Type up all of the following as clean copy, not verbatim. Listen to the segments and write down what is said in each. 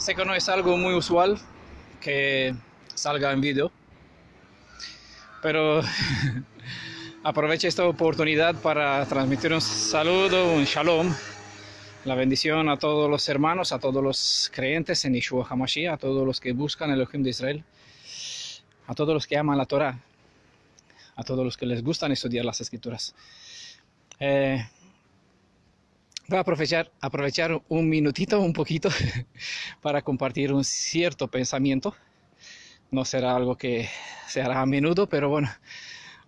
Sé que no es algo muy usual que salga en vídeo, pero aprovecho esta oportunidad para transmitir un saludo, un shalom, la bendición a todos los hermanos, a todos los creyentes en Yeshua HaMashiach, a todos los que buscan el Elohim de Israel, a todos los que aman la Torah, a todos los que les gustan estudiar las Escrituras. Voy a aprovechar un minutito, un poquito, para compartir un cierto pensamiento. No será algo que se hará a menudo, pero bueno,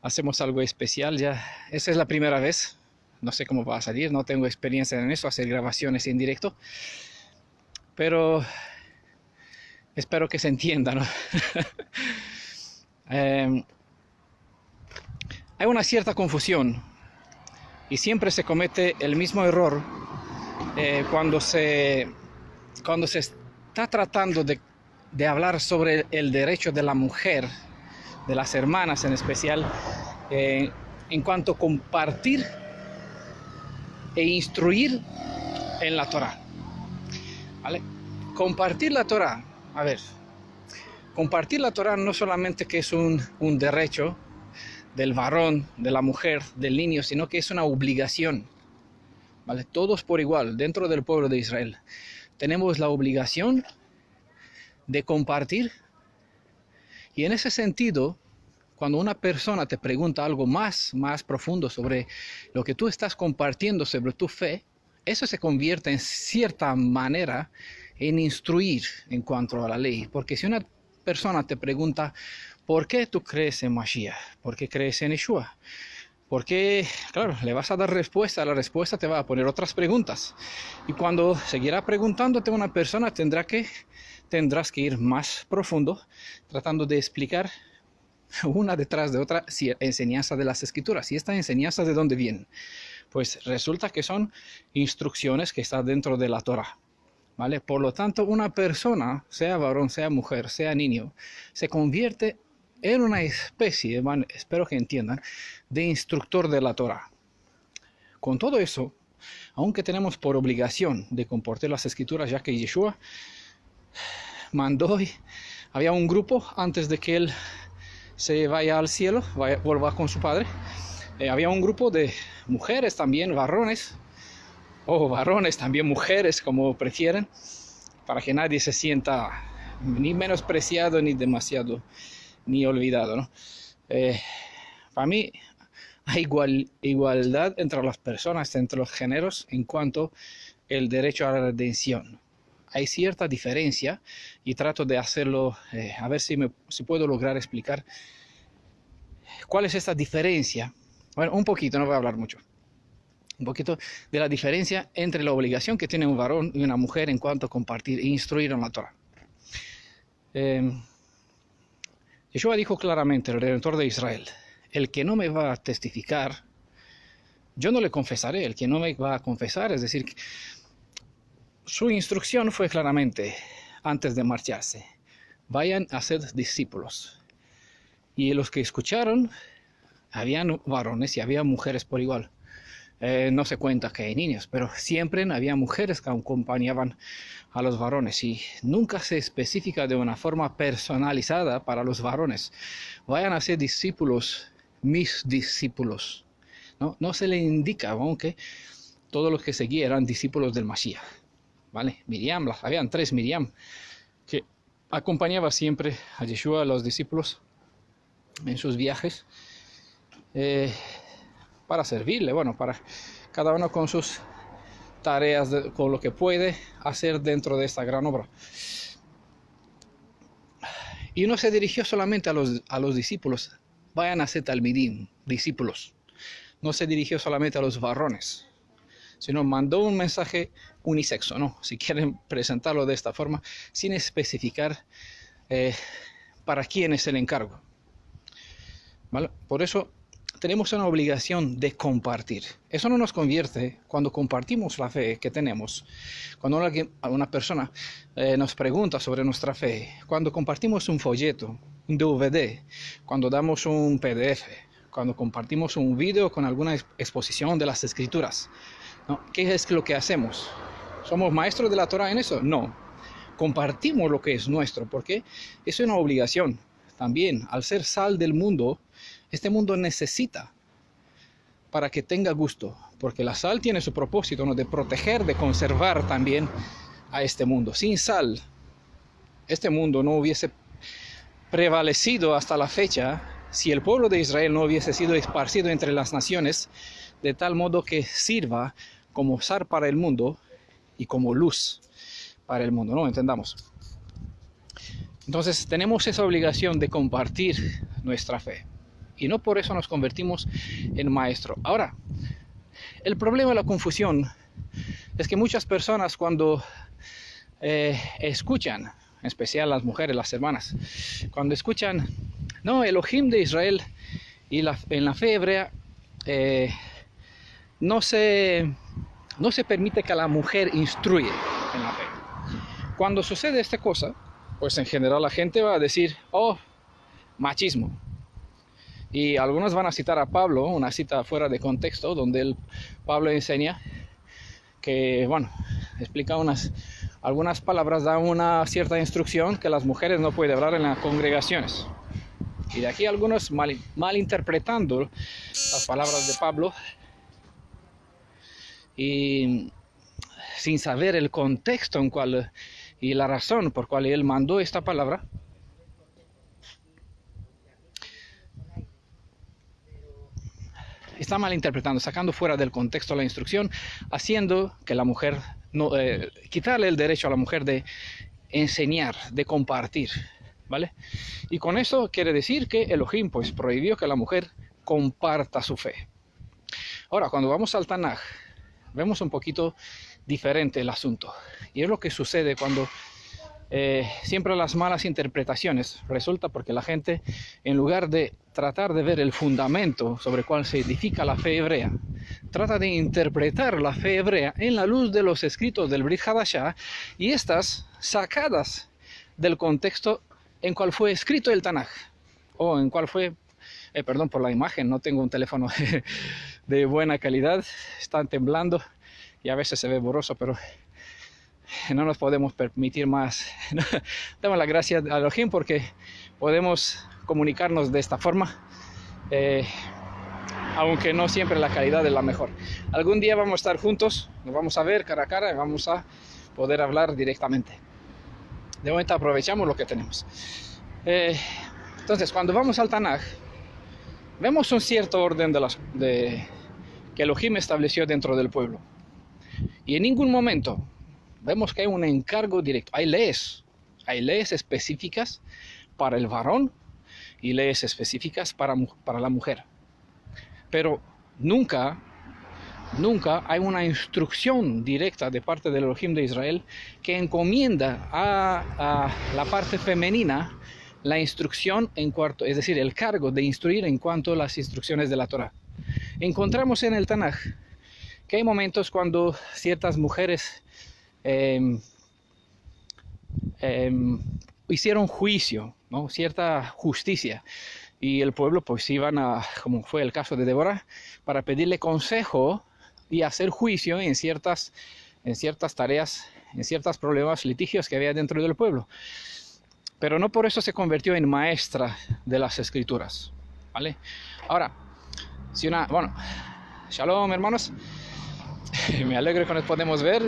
hacemos algo especial ya. Esta es la primera vez. No sé cómo va a salir, no tengo experiencia en eso, hacer grabaciones en directo. Pero espero que se entienda, ¿no? Hay una cierta confusión y siempre se comete el mismo error cuando se está tratando de hablar sobre el derecho de la mujer, de las hermanas en especial, en cuanto a compartir e instruir en la Torah. ¿Vale? Compartir la Torah, a ver, compartir la Torah no solamente que es un derecho del varón, de la mujer, del niño, sino que es una obligación. ¿Vale? Todos por igual, dentro del pueblo de Israel, tenemos la obligación de compartir. Y en ese sentido, cuando una persona te pregunta algo más profundo sobre lo que tú estás compartiendo sobre tu fe, eso se convierte en cierta manera en instruir en cuanto a la ley. Porque si una persona te pregunta, ¿por qué tú crees en Mashiach? ¿Por qué crees en Yeshua? Porque, claro, le vas a dar respuesta, la respuesta te va a poner otras preguntas. Y cuando seguirá preguntándote una persona, tendrás que ir más profundo, tratando de explicar una detrás de otra enseñanza de las Escrituras. ¿Y esta enseñanza de dónde viene? Pues resulta que son instrucciones que están dentro de la Torah. ¿Vale? Por lo tanto, una persona, sea varón, sea mujer, sea niño, se convierte en una especie, bueno, espero que entiendan, de instructor de la Torah. Con todo eso, aunque tenemos por obligación de compartir las Escrituras, ya que Yeshua mandó, había un grupo antes de que él se vaya al cielo, vuelva con su padre, había un grupo de mujeres también, varones, o varones también, mujeres, como prefieren, para que nadie se sienta ni menospreciado ni demasiado ni olvidado, ¿no? Para mí hay igualdad entre las personas, entre los géneros, en cuanto al derecho a la redención. Hay cierta diferencia y trato de hacerlo, a ver si puedo lograr explicar cuál es esta diferencia. Bueno, un poquito, no voy a hablar mucho. Un poquito de la diferencia entre la obligación que tiene un varón y una mujer en cuanto a compartir e instruir en la Torah. Yeshua dijo claramente, el Redentor de Israel, el que no me va a testificar, yo no le confesaré. El que no me va a confesar, es decir, su instrucción fue claramente, antes de marcharse, vayan a ser discípulos. Y los que escucharon, habían varones y había mujeres por igual. No se cuenta que hay niños, pero siempre había mujeres que acompañaban a los varones y nunca se especifica de una forma personalizada para los varones. Vayan a ser discípulos, mis discípulos. No se le indica, aunque todos los que seguían eran discípulos del Mashiach. ¿Vale? Miriam, habían 3 Miriam que acompañaban siempre a Yeshua, a los discípulos, en sus viajes. Para servirle, bueno, para cada uno con sus tareas, con lo que puede hacer dentro de esta gran obra. Y no se dirigió solamente a los discípulos, vayan a ser talmidim, discípulos. No se dirigió solamente a los varones, sino mandó un mensaje unisexo, ¿no? Si quieren presentarlo de esta forma, sin especificar para quién es el encargo. ¿Vale? Por eso tenemos una obligación de compartir. Eso no nos convierte, cuando compartimos la fe que tenemos, cuando una persona nos pregunta sobre nuestra fe, cuando compartimos un folleto, un DVD, cuando damos un PDF, cuando compartimos un video con alguna exposición de las Escrituras, ¿no? ¿Qué es lo que hacemos? ¿Somos maestros de la Torah en eso? No. compartimos lo que es nuestro, porque es una obligación. También, al ser sal del mundo, este mundo necesita para que tenga gusto, porque la sal tiene su propósito, ¿no?, de proteger, de conservar también a este mundo. Sin sal, este mundo no hubiese prevalecido hasta la fecha si el pueblo de Israel no hubiese sido esparcido entre las naciones, de tal modo que sirva como sal para el mundo y como luz para el mundo, ¿no? Entendamos. Entonces tenemos esa obligación de compartir nuestra fe. Y no por eso nos convertimos en maestro. Ahora, el problema de la confusión es que muchas personas cuando escuchan, en especial las mujeres, las hermanas, cuando escuchan, no, Elohim de Israel y en la fe hebrea no se permite que la mujer instruya en la fe. Cuando sucede esta cosa, pues en general la gente va a decir, oh, machismo. Y algunos van a citar a Pablo, una cita fuera de contexto, donde Pablo enseña que, bueno, explica algunas palabras, da una cierta instrucción que las mujeres no pueden hablar en las congregaciones. Y de aquí algunos malinterpretando las palabras de Pablo y sin saber el contexto y la razón por cual él mandó esta palabra, está malinterpretando, sacando fuera del contexto la instrucción, haciendo que la mujer, quitarle el derecho a la mujer de enseñar, de compartir, ¿vale? Y con eso quiere decir que Elohim pues prohibió que la mujer comparta su fe. Ahora, cuando vamos al Tanaj, vemos un poquito diferente el asunto. Y es lo que sucede cuando siempre las malas interpretaciones resulta porque la gente, en lugar de tratar de ver el fundamento sobre el cual se edifica la fe hebrea, trata de interpretar la fe hebrea en la luz de los escritos del Brit Hadashah y estas sacadas del contexto en cual fue escrito el Tanaj, o en cual fue, perdón por la imagen, no tengo un teléfono de buena calidad, están temblando y a veces se ve borroso, pero no nos podemos permitir más. Damos las gracias a Elohim porque podemos comunicarnos de esta forma, aunque no siempre la calidad es la mejor. Algún día vamos a estar juntos, nos vamos a ver cara a cara y vamos a poder hablar directamente. De momento aprovechamos lo que tenemos. Entonces, cuando vamos al Tanaj, vemos un cierto orden que Elohim estableció dentro del pueblo. Y en ningún momento vemos que hay un encargo directo. Hay leyes específicas para el varón y leyes específicas para la mujer. Pero nunca hay una instrucción directa de parte del Elohim de Israel que encomienda a la parte femenina la instrucción es decir, el cargo de instruir en cuanto a las instrucciones de la Torah. Encontramos en el Tanaj que hay momentos cuando ciertas mujeres hicieron juicio, ¿no?, cierta justicia, y el pueblo pues iban como fue el caso de Débora, para pedirle consejo y hacer juicio en ciertas tareas, en ciertos problemas, litigios que había dentro del pueblo. Pero no por eso se convirtió en maestra de las escrituras, ¿vale? Ahora, bueno, shalom hermanos, me alegro que nos podemos ver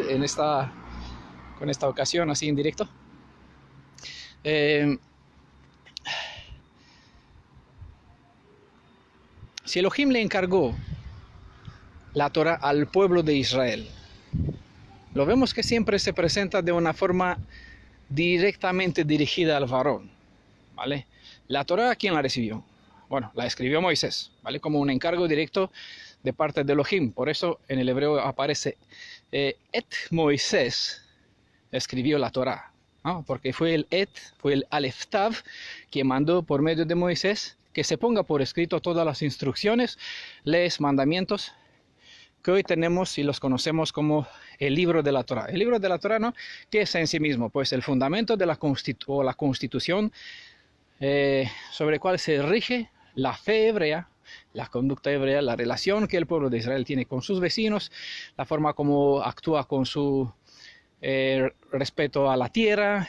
con esta ocasión así en directo. Si Elohim le encargó la Torah al pueblo de Israel, lo vemos que siempre se presenta de una forma directamente dirigida al varón, ¿vale? La Torah, ¿quién la recibió? Bueno, la escribió Moisés, ¿vale? Como un encargo directo de parte de Elohim. Por eso en el hebreo aparece Et Moisés escribió la Torah, ¿no? Porque fue el Aleph Tav quien mandó por medio de Moisés que se ponga por escrito todas las instrucciones, leyes, mandamientos que hoy tenemos y los conocemos como el libro de la Torah. El libro de la Torah, ¿no?, ¿qué es en sí mismo? Pues el fundamento de la constitución sobre el cual se rige la fe hebrea, la conducta hebrea, la relación que el pueblo de Israel tiene con sus vecinos, la forma como actúa con su respeto a la tierra,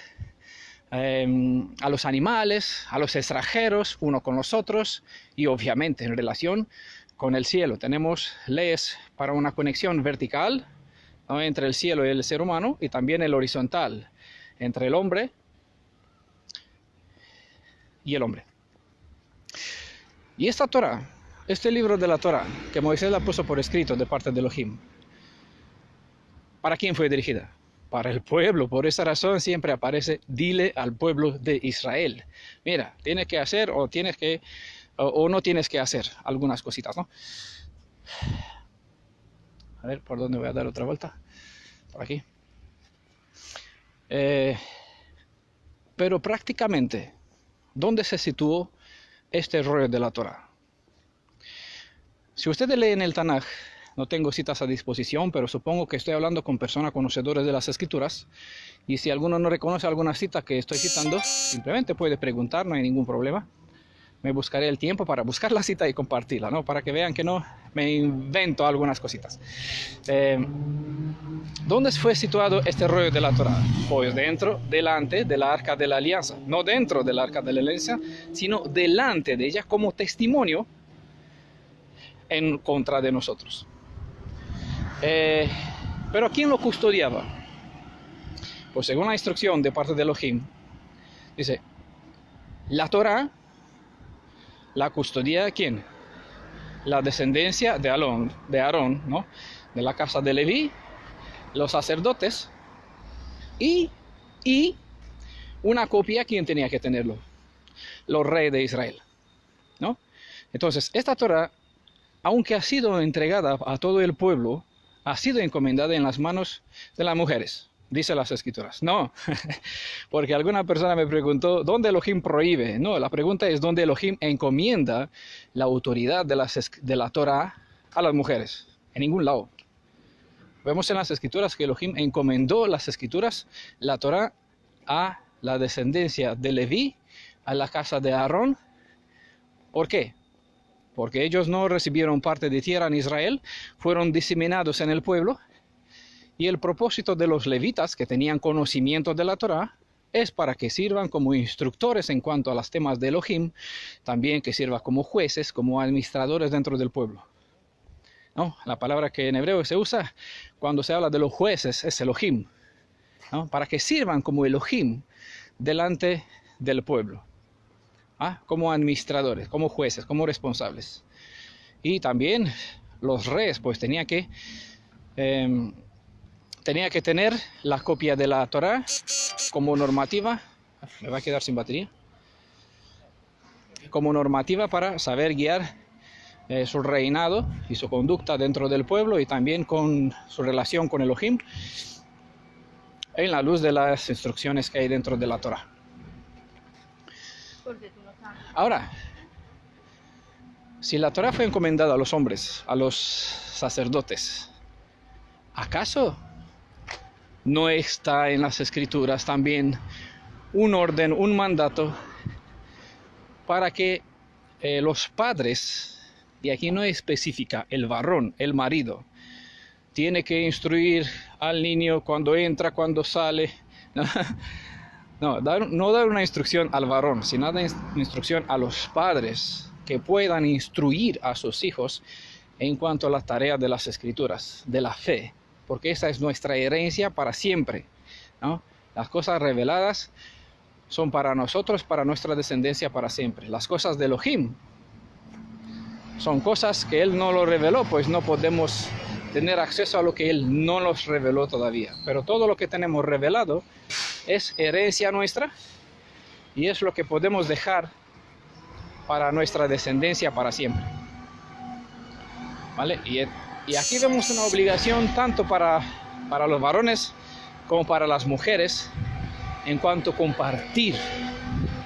a los animales, a los extranjeros, uno con los otros, y obviamente en relación con el cielo. Tenemos leyes para una conexión vertical, ¿no?, entre el cielo y el ser humano, y también el horizontal entre el hombre y el hombre. Y esta Torah, este libro de la Torah, que Moisés la puso por escrito de parte de Elohim, ¿para quién fue dirigida? Para el pueblo. Por esa razón siempre aparece: dile al pueblo de Israel. Mira, tienes que hacer o no tienes que hacer algunas cositas, ¿no? A ver, ¿por dónde voy a dar otra vuelta? Por aquí. Pero prácticamente, ¿dónde se situó este rollo de la Torah? Si ustedes leen el Tanaj, no tengo citas a disposición, pero supongo que estoy hablando con personas conocedoras de las Escrituras, y si alguno no reconoce alguna cita que estoy citando, simplemente puede preguntar, no hay ningún problema. Me buscaré el tiempo para buscar la cita y compartirla, ¿no? Para que vean que no me invento algunas cositas. ¿Dónde fue situado este rollo de la Torah? Pues delante de la Arca de la Alianza. No dentro de la Arca de la Alianza, sino delante de ella, como testimonio en contra de nosotros. Pero ¿quién lo custodiaba? Pues según la instrucción de parte de Elohim, dice: la Torah la custodia, ¿quién? La descendencia de Aarón, ¿no?, de la casa de Leví, los sacerdotes, y una copia, ¿quién tenía que tenerlo? Los reyes de Israel, ¿no? Entonces, esta Torah, aunque ha sido entregada a todo el pueblo, ha sido encomendada en las manos de las mujeres, dice las Escrituras. No, porque alguna persona me preguntó, ¿dónde Elohim prohíbe? No, la pregunta es dónde Elohim encomienda la autoridad de la Torah a las mujeres. En ningún lado. Vemos en las Escrituras que Elohim encomendó las Escrituras, la Torah, a la descendencia de Leví, a la casa de Aarón. ¿Por qué? Porque ellos no recibieron parte de tierra en Israel, fueron diseminados en el pueblo, y el propósito de los levitas, que tenían conocimiento de la Torah, es para que sirvan como instructores en cuanto a los temas de Elohim, también que sirvan como jueces, como administradores dentro del pueblo. ¿No? La palabra que en hebreo se usa cuando se habla de los jueces es Elohim, ¿no? Para que sirvan como Elohim delante del pueblo, como administradores, como jueces, como responsables. Y también los reyes pues tenía que tener la copia de la Torah como normativa. Me va a quedar sin batería. Como normativa para saber guiar su reinado y su conducta dentro del pueblo, y también con su relación con Elohim en la luz de las instrucciones que hay dentro de la Torah. Ahora, si la Torah fue encomendada a los hombres, a los sacerdotes, ¿acaso no está en las Escrituras también un orden, un mandato para que los padres, y aquí no especifica el varón, el marido, tiene que instruir al niño cuando entra, cuando sale? No dar una instrucción al varón, sino dar instrucción a los padres que puedan instruir a sus hijos en cuanto a las tareas de las Escrituras, de la fe, porque esa es nuestra herencia para siempre, ¿no? Las cosas reveladas son para nosotros, para nuestra descendencia para siempre. Las cosas de Elohim son cosas que Él no lo reveló, pues no podemos tener acceso a lo que Él no nos reveló todavía. Pero todo lo que tenemos revelado es herencia nuestra, y es lo que podemos dejar para nuestra descendencia para siempre. ¿Vale? Y aquí vemos una obligación tanto para los varones como para las mujeres en cuanto a compartir,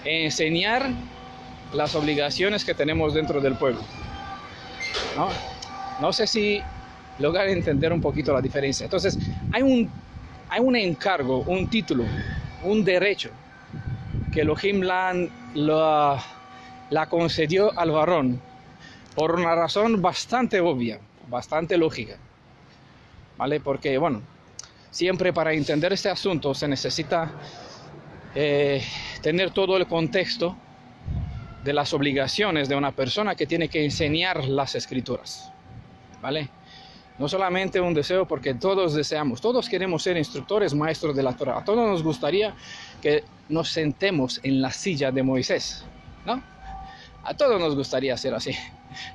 enseñar las obligaciones que tenemos dentro del pueblo. No sé si lograr entender un poquito la diferencia. Entonces, hay un encargo, un título, un derecho que Elohim la concedió al varón por una razón bastante obvia, bastante lógica, ¿vale? Porque, bueno, Siempre para entender este asunto se necesita tener todo el contexto de las obligaciones de una persona que tiene que enseñar las escrituras, ¿vale? No solamente un deseo, porque todos deseamos, todos queremos ser instructores, maestros de la Torah. A todos nos gustaría que nos sentemos en la silla de Moisés, ¿no? A todos nos gustaría ser así.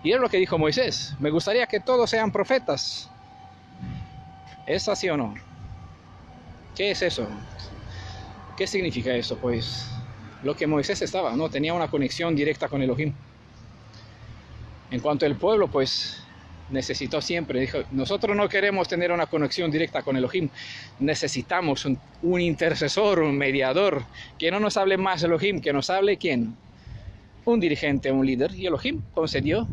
Y es lo que dijo Moisés: me gustaría que todos sean profetas. ¿Es así o no? ¿Qué es eso? ¿Qué significa eso? Pues lo que Moisés estaba, ¿no? Tenía una conexión directa con Elohim. En cuanto al pueblo, pues necesitó siempre, dijo: nosotros no queremos tener una conexión directa con Elohim, necesitamos un intercesor, un mediador, que no nos hable más Elohim, que nos hable ¿quién? Un dirigente, un líder. Y Elohim concedió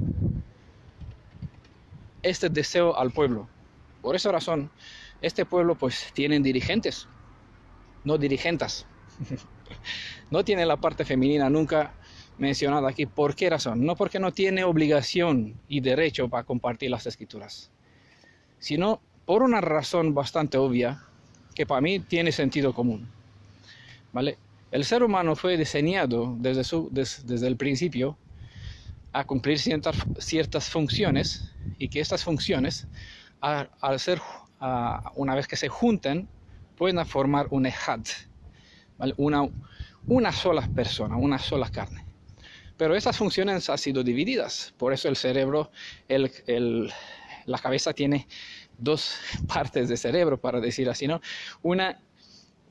este deseo al pueblo. Por esa razón, este pueblo pues tienen dirigentes, no dirigentas. No tiene la parte femenina nunca mencionada aquí. ¿Por qué razón? No porque no tiene obligación y derecho para compartir las escrituras, sino por una razón bastante obvia que para mí tiene sentido común, ¿vale? El ser humano fue diseñado desde el principio a cumplir ciertas funciones, y que estas funciones, una vez que se junten, pueden formar un ejad, ¿vale? Una sola persona, una sola carne. Pero esas funciones han sido divididas. Por eso el cerebro, la cabeza tiene dos partes de cerebro, para decir así, ¿no? Una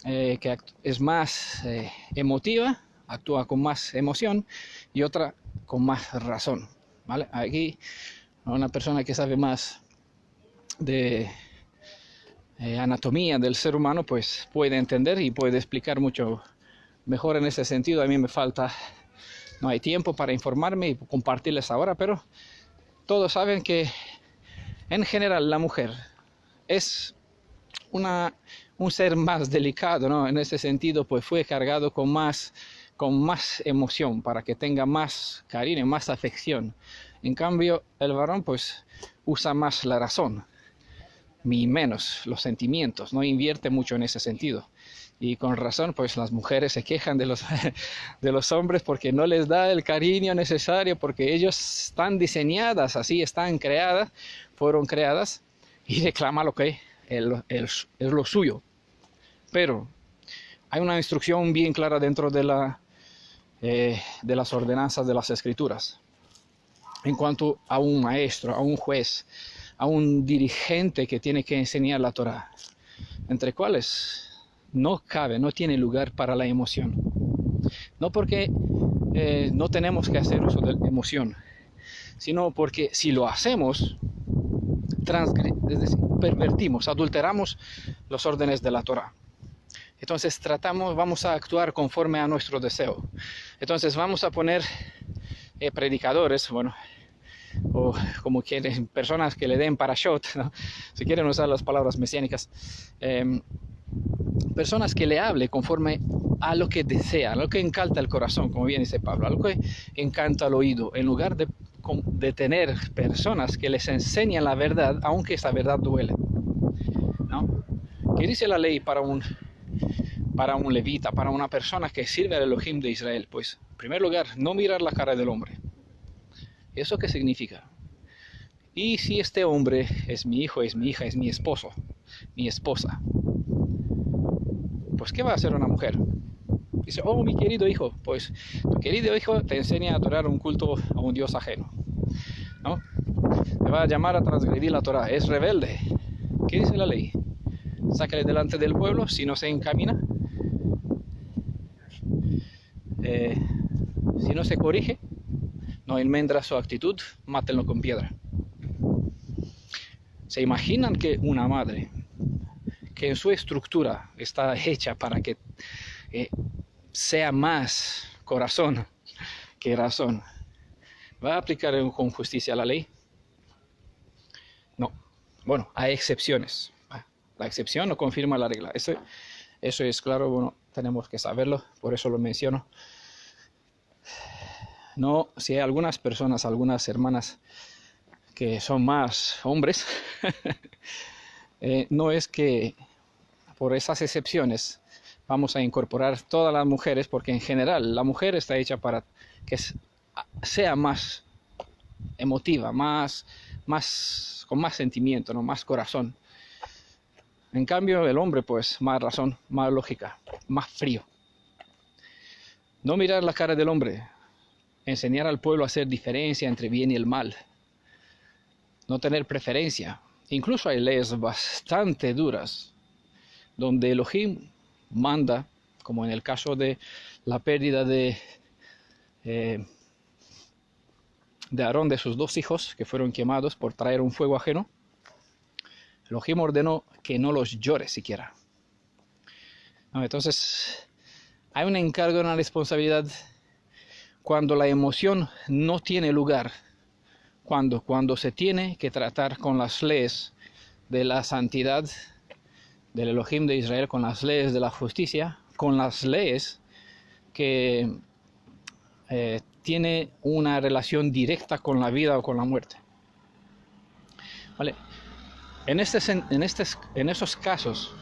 que es más emotiva, actúa con más emoción, y otra con más razón, ¿vale? Aquí una persona que sabe más de anatomía del ser humano pues puede entender y puede explicar mucho mejor en ese sentido. A mí me falta, no hay tiempo para informarme y compartirles ahora, pero todos saben que en general la mujer es un ser más delicado, ¿no? En ese sentido pues fue cargado con más emoción, para que tenga más cariño, más afección. En cambio el varón pues usa más la razón y menos los sentimientos, no invierte mucho en ese sentido. Y con razón pues las mujeres se quejan de los hombres porque no les da el cariño necesario, porque ellos están diseñadas así, fueron creadas, y reclama lo que es lo suyo. Pero hay una instrucción bien clara dentro de las ordenanzas de las escrituras en cuanto a un maestro, a un juez, a un dirigente que tiene que enseñar la Torah, entre cuales no tiene lugar para la emoción. No porque no tenemos que hacer uso de la emoción, sino porque si lo hacemos, es decir, pervertimos, adulteramos los órdenes de la Torah. Entonces vamos a actuar conforme a nuestro deseo. Entonces vamos a poner predicadores, bueno, o como quieren, personas que le den parashot, ¿no? Si quieren usar las palabras mesiánicas, personas que le hable conforme a lo que desea, a lo que encanta el corazón, como bien dice Pablo, a lo que encanta el oído, en lugar de tener personas que les enseñan la verdad, aunque esa verdad duele, ¿no? ¿Qué dice la ley para un levita, para una persona que sirve al Elohim de Israel? Pues, en primer lugar, no mirar la cara del hombre. ¿Eso qué significa? Y si este hombre es mi hijo, es mi hija, es mi esposo, mi esposa, pues ¿qué va a hacer una mujer? Dice: oh, mi querido hijo, pues tu querido hijo te enseña a adorar un culto a un Dios ajeno, ¿no? Te va a llamar a transgredir la Torah, es rebelde. ¿Qué dice la ley? Sácale delante del pueblo, si no se encamina, si no se corrige, no enmendra su actitud, mátenlo con piedra. ¿Se imaginan que una madre, que en su estructura está hecha para que sea más corazón que razón, va a aplicar con justicia la ley? No. Bueno, hay excepciones. La excepción no confirma la regla. Eso es claro, bueno, tenemos que saberlo, por eso lo menciono. No, si hay algunas personas, algunas hermanas que son más hombres, no es que por esas excepciones, vamos a incorporar todas las mujeres, porque en general la mujer está hecha para que sea más emotiva, con más sentimiento, ¿no? Más corazón. En cambio, el hombre, pues, más razón, más lógica, más frío. No mirar la cara del hombre, enseñar al pueblo a hacer diferencia entre bien y el mal, no tener preferencia. Incluso hay leyes bastante duras, donde Elohim manda, como en el caso de la pérdida de Aarón, de sus 2 hijos, que fueron quemados por traer un fuego ajeno. Elohim ordenó que no los llore siquiera. Entonces, hay un encargo, una responsabilidad cuando la emoción no tiene lugar, cuando se tiene que tratar con las leyes de la santidad del Elohim de Israel, con las leyes de la justicia, con las leyes que tiene una relación directa con la vida o con la muerte. ¿Vale? En esos casos,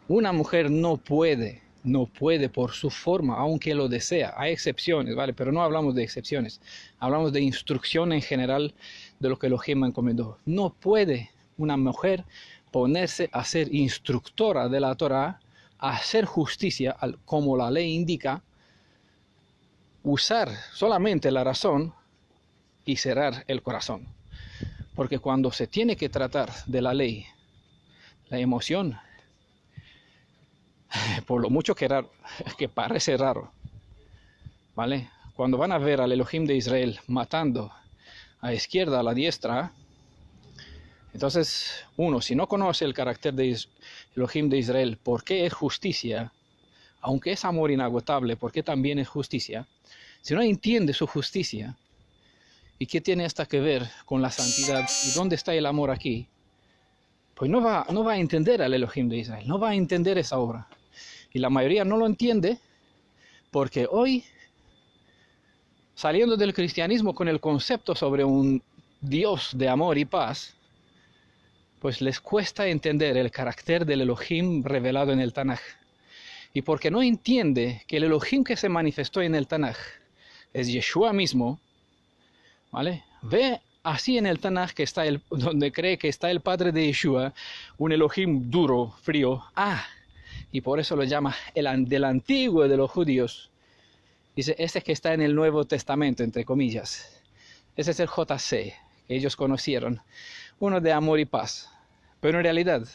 una mujer no puede por su forma, aunque lo desea. Hay excepciones, ¿vale? Pero no hablamos de excepciones. Hablamos de instrucción en general de lo que Elohim encomendó. No puede una mujer ponerse a ser instructora de la Torah, a hacer justicia, como la ley indica, usar solamente la razón y cerrar el corazón. Porque cuando se tiene que tratar de la ley, la emoción, por lo mucho que parece raro, ¿vale? Cuando van a ver al Elohim de Israel matando a izquierda, a la diestra, entonces uno, si no conoce el carácter de Elohim de Israel, ¿por qué es justicia? Aunque es amor inagotable, ¿por qué también es justicia? Si no entiende su justicia, ¿y qué tiene esto que ver con la santidad? ¿Y dónde está el amor aquí? Pues no va a entender al Elohim de Israel, no va a entender esa obra. Y la mayoría no lo entiende porque hoy, saliendo del cristianismo con el concepto sobre un Dios de amor y paz, pues les cuesta entender el carácter del Elohim revelado en el Tanaj. Y porque no entiende que el Elohim que se manifestó en el Tanaj es Yeshua mismo, ¿vale? Ve así en el Tanaj que está donde cree que está el padre de Yeshua, un Elohim duro, frío. Y por eso lo llama del antiguo de los judíos. Dice, ese que está en el Nuevo Testamento, entre comillas. Ese es el JC, que ellos conocieron. Uno de amor y paz. Pero en realidad,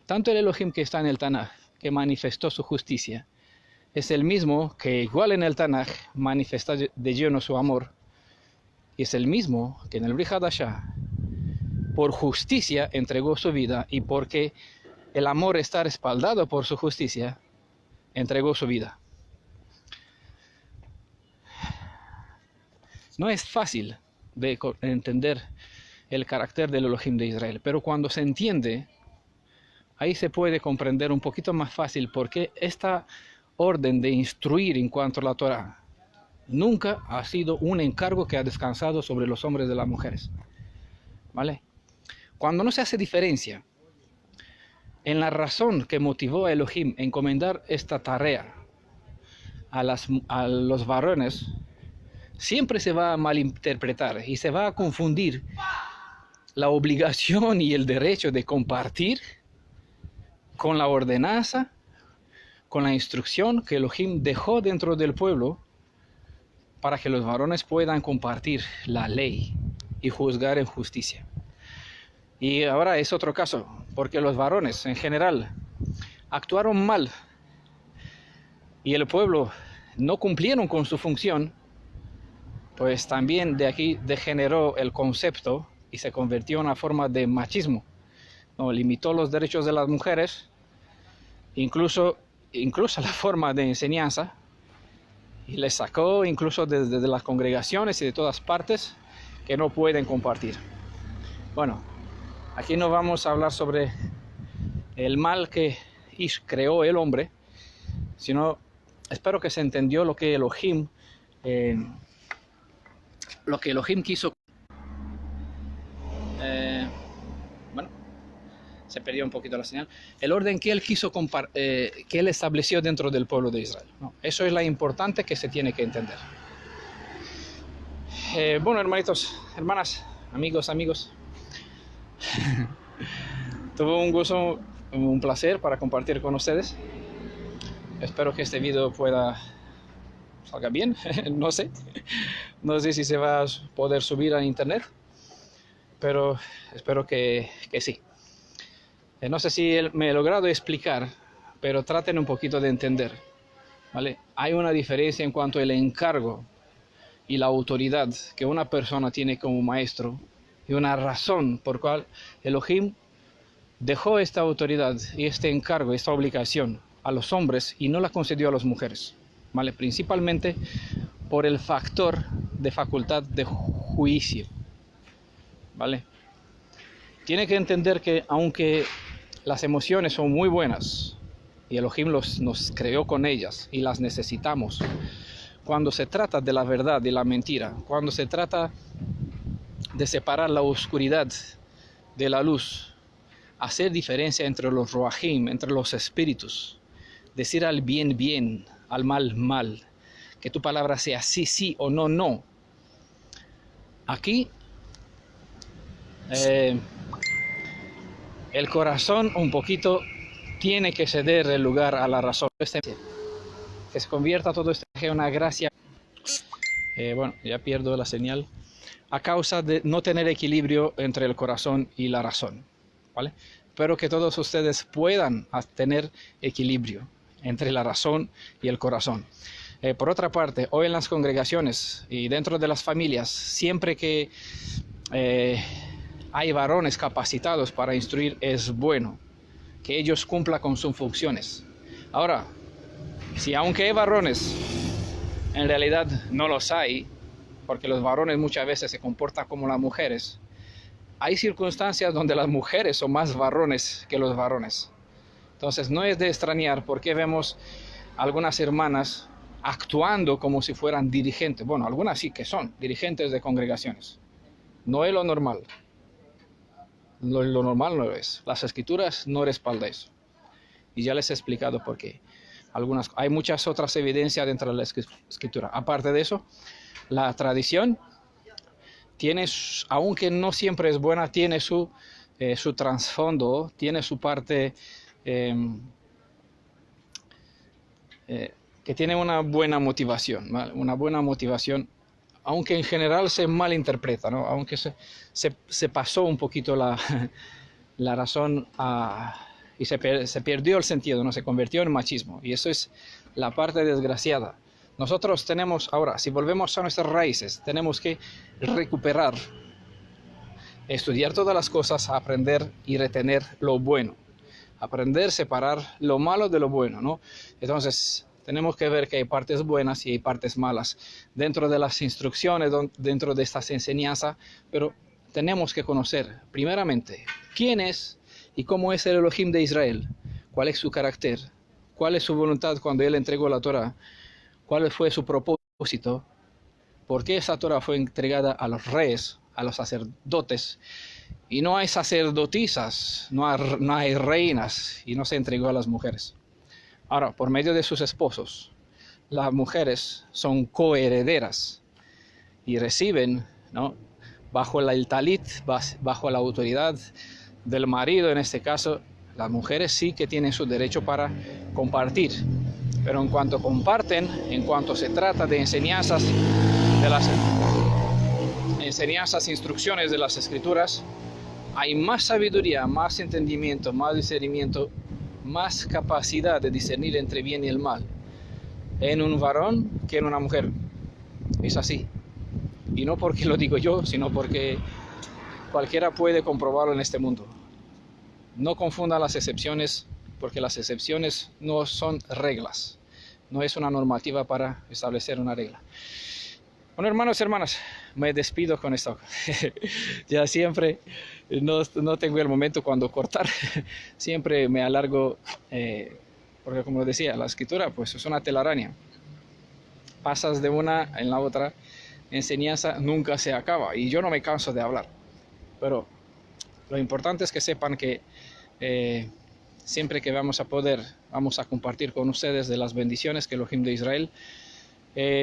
tanto el Elohim que está en el Tanaj, que manifestó su justicia, es el mismo que igual en el Tanaj manifiesta de lleno su amor. Y es el mismo que en el Brit Hadashah, por justicia entregó su vida, y porque el amor está respaldado por su justicia, entregó su vida. No es fácil de entender el carácter del Elohim de Israel, pero cuando se entiende, ahí se puede comprender un poquito más fácil por qué esta orden de instruir en cuanto a la Torah nunca ha sido un encargo que ha descansado sobre los hombres y las mujeres. ¿Vale? Cuando no se hace diferencia en la razón que motivó a Elohim a encomendar esta tarea a los varones, siempre se va a malinterpretar y se va a confundir la obligación y el derecho de compartir con la ordenanza, con la instrucción que Elohim dejó dentro del pueblo para que los varones puedan compartir la ley y juzgar en justicia. Y ahora es otro caso, porque los varones en general actuaron mal y el pueblo no cumplieron con su función, pues también de aquí degeneró el concepto y se convirtió en una forma de machismo. No, limitó los derechos de las mujeres, incluso la forma de enseñanza, y les sacó incluso desde las congregaciones y de todas partes que no pueden compartir. Bueno, aquí no vamos a hablar sobre el mal que creó el hombre, sino espero que se entendió lo que Elohim quiso. Bueno, se perdió un poquito la señal, el orden que él quiso que él estableció dentro del pueblo de Israel, ¿no? Eso es lo importante que se tiene que entender. Bueno, hermanitos, hermanas, amigos, tuve un gusto, un placer para compartir con ustedes. Espero que este video salga bien. no sé si se va a poder subir a internet, pero espero que sí. No sé si me he logrado explicar, pero traten un poquito de entender, ¿vale? Hay una diferencia en cuanto al encargo y la autoridad que una persona tiene como maestro, y una razón por cual Elohim dejó esta autoridad y este encargo, esta obligación a los hombres y no la concedió a las mujeres, ¿vale? Principalmente por el factor de facultad de juicio, ¿vale? Tiene que entender que aunque las emociones son muy buenas y Elohim nos creó con ellas y las necesitamos, cuando se trata de la verdad y la mentira, cuando se trata de separar la oscuridad de la luz, hacer diferencia entre los roajim, entre los espíritus, decir al bien bien, al mal mal, que tu palabra sea sí sí o no no. Aquí el corazón un poquito tiene que ceder el lugar a la razón. Que se convierta todo esto en una gracia. Bueno, ya pierdo la señal. A causa de no tener equilibrio entre el corazón y la razón, ¿vale? Espero que todos ustedes puedan tener equilibrio entre la razón y el corazón. Por otra parte, hoy en las congregaciones y dentro de las familias, siempre que hay varones capacitados para instruir, es bueno que ellos cumplan con sus funciones. Ahora, si aunque hay varones, en realidad no los hay, porque los varones muchas veces se comportan como las mujeres, hay circunstancias donde las mujeres son más varones que los varones. Entonces no es de extrañar porque vemos algunas hermanas actuando como si fueran dirigentes. Bueno, algunas sí que son dirigentes de congregaciones. No es lo normal. Lo normal no lo es. Las escrituras no respaldan eso. Y ya les he explicado por qué. Hay muchas otras evidencias dentro de la escritura. Aparte de eso, la tradición tiene, aunque no siempre es buena, tiene su trasfondo, tiene su parte que tiene una buena motivación, ¿vale? Una buena motivación, aunque en general se malinterpreta, ¿no? Aunque se pasó un poquito la razón y se perdió el sentido, ¿no? Se convirtió en machismo, y eso es la parte desgraciada. Nosotros tenemos ahora, si volvemos a nuestras raíces, tenemos que recuperar, estudiar todas las cosas, aprender y retener lo bueno, aprender a separar lo malo de lo bueno, ¿no? Entonces tenemos que ver que hay partes buenas y hay partes malas dentro de las instrucciones, dentro de estas enseñanzas, pero tenemos que conocer primeramente quién es y cómo es el Elohim de Israel, cuál es su carácter, cuál es su voluntad cuando él entregó la Torah, cuál fue su propósito, por qué esa Torah fue entregada a los reyes, a los sacerdotes, y no hay sacerdotisas, no hay reinas, y no se entregó a las mujeres. Ahora, por medio de sus esposos, las mujeres son coherederas y reciben, ¿no?, bajo el talit, bajo la autoridad del marido. En este caso, las mujeres sí que tienen su derecho para compartir, pero en cuanto comparten, en cuanto se trata de enseñanzas, instrucciones de las escrituras, hay más sabiduría, más entendimiento, más discernimiento, más capacidad de discernir entre bien y el mal en un varón que en una mujer. Es así. Y no porque lo digo yo, sino porque cualquiera puede comprobarlo en este mundo. No confundan las excepciones, porque las excepciones no son reglas. No es una normativa para establecer una regla. Bueno, hermanos y hermanas, me despido con esto. Ya siempre no tengo el momento cuando cortar. Siempre me alargo, porque como decía, la escritura pues es una telaraña. Pasas de una en la otra, enseñanza nunca se acaba y yo no me canso de hablar. Pero lo importante es que sepan que Siempre que vamos a poder, vamos a compartir con ustedes de las bendiciones que Elohim de Israel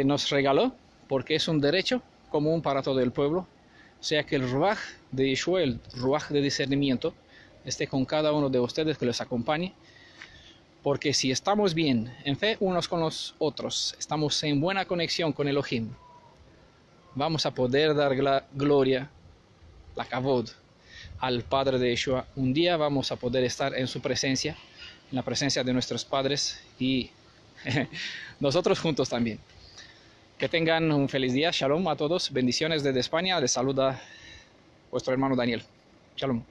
nos regaló, porque es un derecho común para todo el pueblo. O sea, que el Ruaj de Yeshua, el Ruaj de discernimiento, esté con cada uno de ustedes, que los acompañe. Porque si estamos bien en fe unos con los otros, estamos en buena conexión con Elohim, vamos a poder dar gloria, la kavod, al Padre de Yeshua. Un día vamos a poder estar en su presencia, en la presencia de nuestros padres y nosotros juntos también. Que tengan un feliz día. Shalom a todos. Bendiciones desde España. Les saluda vuestro hermano Daniel. Shalom.